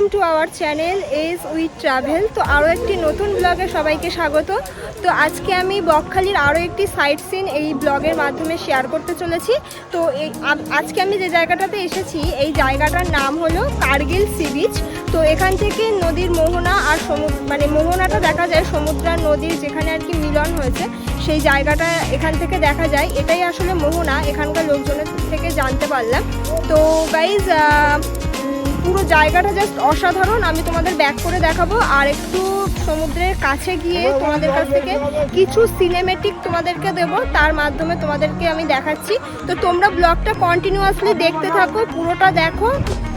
Welcome to our channel edge with travel. তো আরও একটি নতুন ব্লগে সবাইকে স্বাগত। তো আজকে আমি বকখালির আরও একটি সাইট সিন এই ব্লগের মাধ্যমে শেয়ার করতে চলেছি। তো আজকে আমি যে জায়গাটাতে এসেছি এই জায়গাটার নাম হলো কার্গিল সি বিচ। তো এখান থেকে নদীর মোহনা আর মোহনাটা দেখা যায়, সমুদ্র আর নদীর যেখানে আর কি মিলন হয়েছে সেই জায়গাটা এখান থেকে দেখা যায়। এটাই আসলে মোহনা, এখানকার লোকজনের থেকে জানতে পারলাম। তো গাইজ পুরো জায়গাটা জাস্ট অসাধারণ। আমি তোমাদের ব্যাক করে দেখাবো আর একটু সমুদ্রের কাছে গিয়ে তোমাদের কাছ থেকে কিছু সিনেমেটিক তোমাদেরকে দেবো, তার মাধ্যমে তোমাদেরকে আমি দেখাচ্ছি। তো তোমরা ব্লগটা কন্টিনিউয়াসলি দেখতে থাকো, পুরোটা দেখো,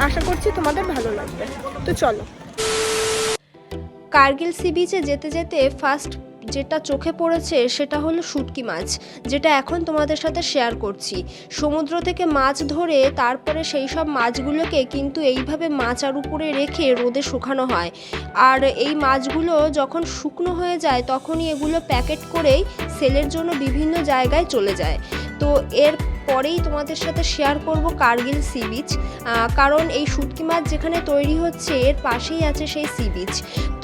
আশা করছি তোমাদের ভালো লাগবে। তো চলো। কার্গিল সি বিচে যেতে যেতে ফার্স্ট যেটা চোখে পড়েছে সেটা হলো শুটকি মাছ, যেটা এখন তোমাদের সাথে শেয়ার করছি। সমুদ্র থেকে মাছ ধরে তারপরে সেই সব মাছগুলোকে কিন্তু এইভাবে মাচার উপরে রেখে রোদে শুকানো হয়, আর এই মাছগুলো যখন শুকনো হয়ে যায় তখনই এগুলো প্যাকেট করেই সেলের জন্য বিভিন্ন জায়গায় চলে যায়। তো এর পরেই তোমাদের সাথে শেয়ার করব কার্গিল সি বিচ, কারণ এই শুটকি মাছ যেখানে তৈরি হচ্ছে এর পাশেই আছে সেই সি বিচ।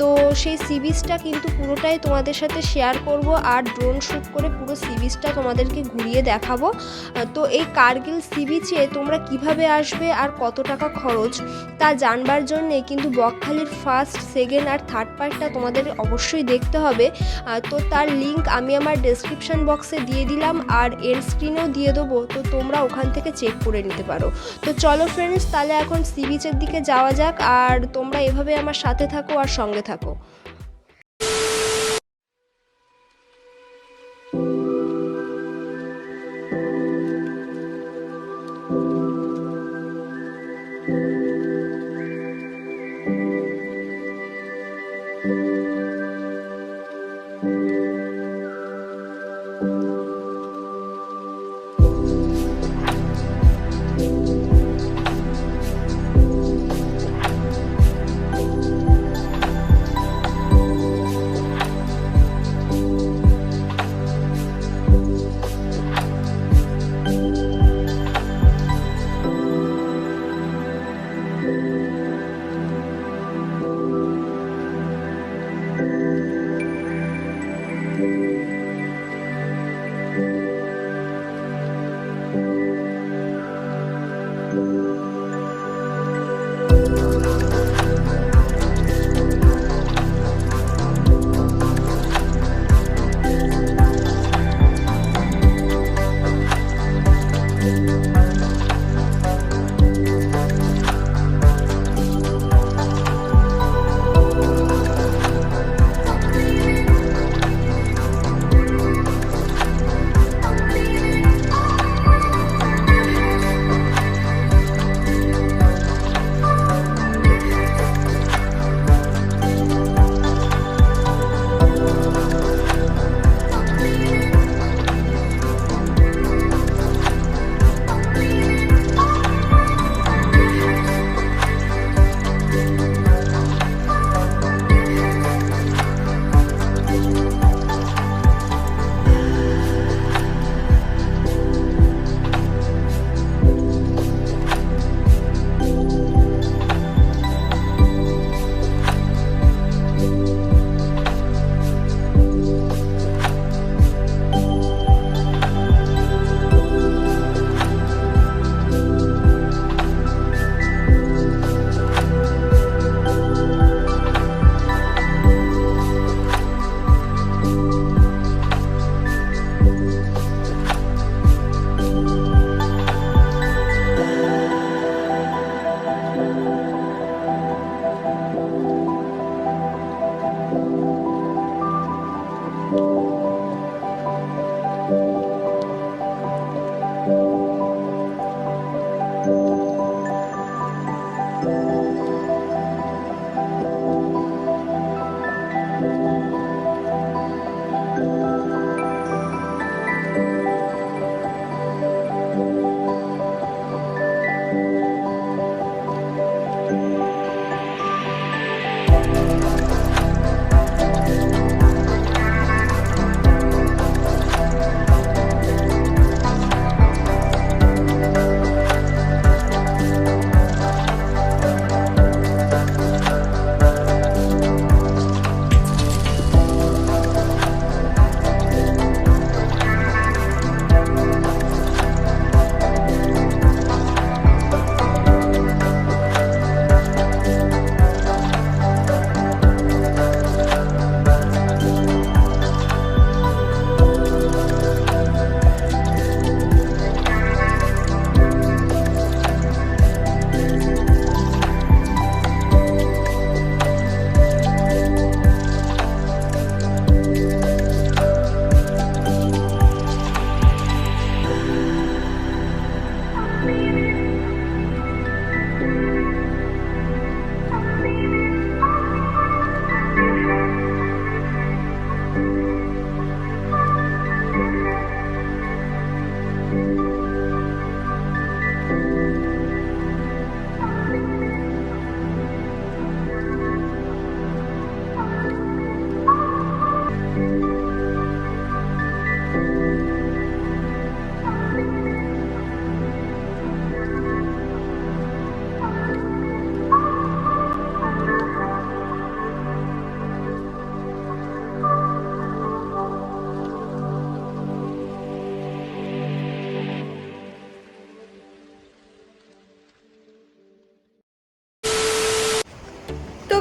তো সেই সি বিচটা কিন্তু পুরোটাই তোমাদের সাথে শেয়ার করব আর ড্রোন শ্যুট করে পুরো সি বিচটা তোমাদেরকে ঘুরিয়ে দেখাবো। তো এই কার্গিল সি বিচে তোমরা কিভাবে আসবে আর কত টাকা খরচ তা জানবার জন্যে কিন্তু বকখালির ফার্স্ট, সেকেন্ড আর থার্ড পার্টটা তোমাদের অবশ্যই দেখতে হবে। তো তার লিঙ্ক আমি আমার ডেসক্রিপশন বক্সে দিয়ে দিলাম আর এর স্ক্রিনেও দিয়ে দেবো, তো তোমরা ওখান থেকে চেক করে নিতে পারো। তো চলো ফ্রেন্ডস, তাহলে এখন সি বিচের দিকে যাওয়া যাক আর তোমরা এভাবে আমার সাথে থাকো আর সঙ্গে থাকো।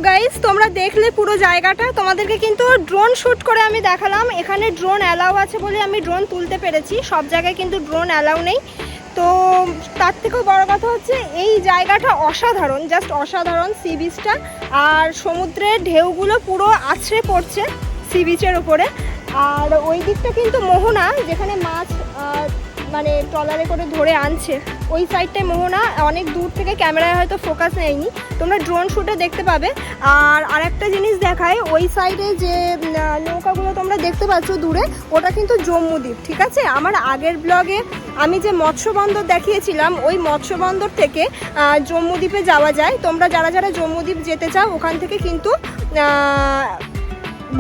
গাইস, তোমরা দেখলে পুরো জায়গাটা, তোমাদেরকে কিন্তু ড্রোন শ্যুট করে আমি দেখালাম। এখানে ড্রোন অ্যালাউ আছে বলে আমি ড্রোন তুলতে পেরেছি, সব জায়গায় কিন্তু ড্রোন অ্যালাউ নেই। তো তার থেকেও বড় কথা হচ্ছে এই জায়গাটা অসাধারণ, জাস্ট অসাধারণ সি বিচটা। আর সমুদ্রের ঢেউগুলো পুরো আছড়ে পড়ছে সি বিচের ওপরে। আর ওই দিকটা কিন্তু মোহনা, যেখানে মাছ মানে ট্রলারে করে ধরে আনছে, ওই সাইডটায় মোহনা। অনেক দূর থেকে ক্যামেরায় হয়তো ফোকাস নেয়নি, তোমরা ড্রোন শ্যুটে দেখতে পাবে। আর আরেকটা জিনিস দেখায়, ওই সাইডে যে নৌকাগুলো তোমরা দেখতে পাচ্ছ দূরে, ওটা কিন্তু জম্মুদ্বীপ, ঠিক আছে। আমার আগের ব্লগে আমি যে মৎস্য বন্দর দেখিয়েছিলাম, ওই মৎস্য বন্দর থেকে জম্মুদ্বীপে যাওয়া যায়। তোমরা যারা যারা জম্মুদ্বীপ যেতে চাও ওখান থেকে কিন্তু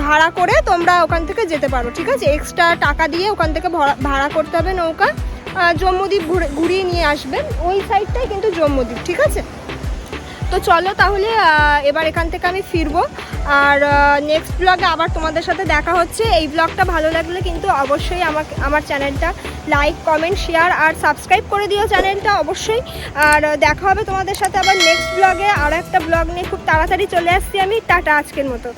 ভাড়া করে তোমরা ওখান থেকে যেতে পারো, ঠিক আছে। এক্সট্রা টাকা দিয়ে ওখান থেকে ভাড়া করতে হবে নৌকা, জম্মুদ্বীপ ঘুরিয়ে নিয়ে আসবে। ওই সাইডটাই কিন্তু জম্মুদ্বীপ, ঠিক আছে। তো চলো তাহলে এবার এখান থেকে আমি ফিরবো। আর নেক্সট ব্লগে আবার তোমাদের সাথে দেখা হচ্ছে। এই ব্লগটা ভালো লাগলে কিন্তু অবশ্যই আমার চ্যানেলটা লাইক, কমেন্ট, শেয়ার আর সাবস্ক্রাইব করে দিও চ্যানেলটা অবশ্যই। আর দেখা হবে তোমাদের সাথে আবার নেক্সট ব্লগে। আরও একটা ব্লগ নিয়ে খুব তাড়াতাড়ি চলে আসছি আমি। টাটা আজকের মতো।